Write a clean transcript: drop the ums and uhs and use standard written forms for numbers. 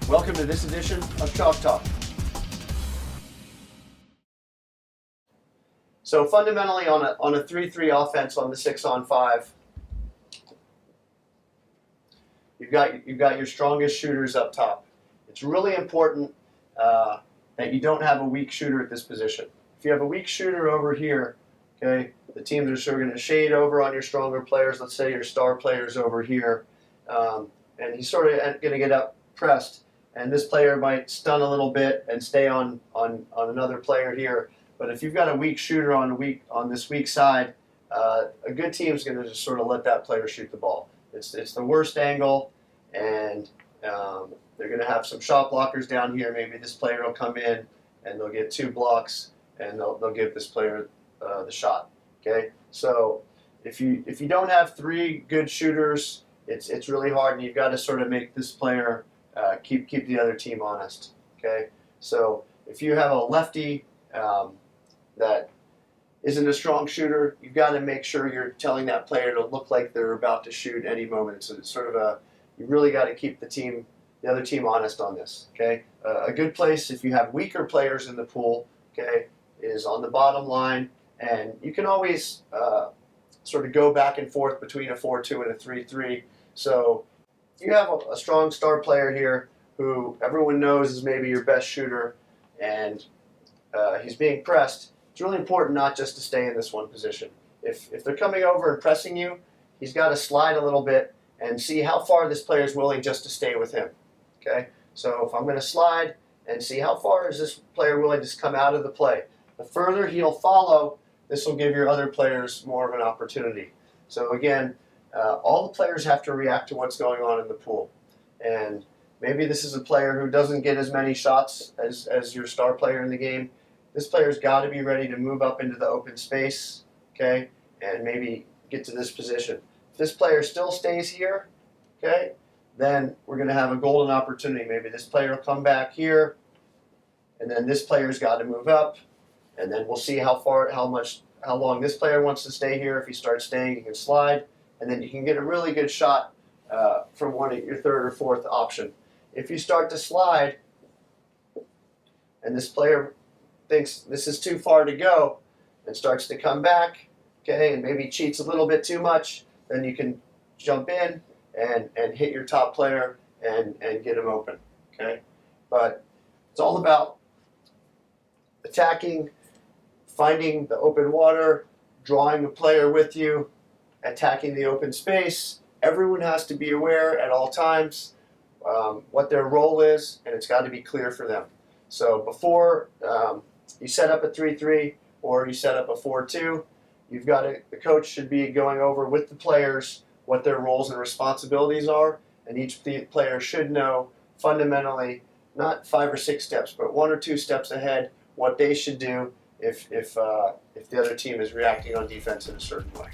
Welcome to this edition of Chalk Talk. So fundamentally on a 3-3 offense on the 6-on-5, you've got your strongest shooters up top. It's really important that you don't have a weak shooter at this position. If you have a weak shooter over here, okay, the teams are sort of going to shade over on your stronger players. Let's say your star player's over here, and he's sort of going to get up pressed, and this player might stun a little bit and stay on another player here. But if you've got a weak shooter on this weak side, a good team is going to just sort of let that player shoot the ball. It's the worst angle, and they're going to have some shot blockers down here. Maybe this player will come in and they'll get 2 blocks, and they'll give this player the shot. Okay, so if you don't have 3 good shooters, it's really hard, and you've got to sort of make this player keep the other team honest. Okay, so if you have a lefty that isn't a strong shooter, you've got to make sure you're telling that player to look like they're about to shoot any moment. So it's sort of you really got to keep the other team honest on this. Okay, a good place if you have weaker players in the pool, okay, is on the bottom line, and you can always sort of go back and forth between a 4-2 and a 3-3. So you have a strong star player here who everyone knows is maybe your best shooter, and he's being pressed. It's really important not just to stay in this one position. If they're coming over and pressing you, he's got to slide a little bit and see how far this player is willing just to stay with him. Okay, so if I'm going to slide and see how far is this player willing to come out of the play. The further he'll follow, this will give your other players more of an opportunity. So again, all the players have to react to what's going on in the pool. And maybe this is a player who doesn't get as many shots as your star player in the game. This player's got to be ready to move up into the open space, okay, and maybe get to this position. If this player still stays here, okay, then we're going to have a golden opportunity. Maybe this player will come back here, and then this player's got to move up, and then we'll see how long this player wants to stay here. If he starts staying, you can slide, and then you can get a really good shot from your 3rd or 4th option. If you start to slide, and this player thinks this is too far to go and starts to come back, okay, and maybe cheats a little bit too much, then you can jump in and hit your top player and get him open, okay? But it's all about attacking, finding the open water, drawing a player with you, attacking the open space. Everyone has to be aware at all times what their role is, and it's got to be clear for them. So before you set up a 3-3 or you set up a 4-2, the coach should be going over with the players what their roles and responsibilities are, and each player should know fundamentally, not 5 or 6 steps, but 1 or 2 steps ahead, what they should do if the other team is reacting on defense in a certain way.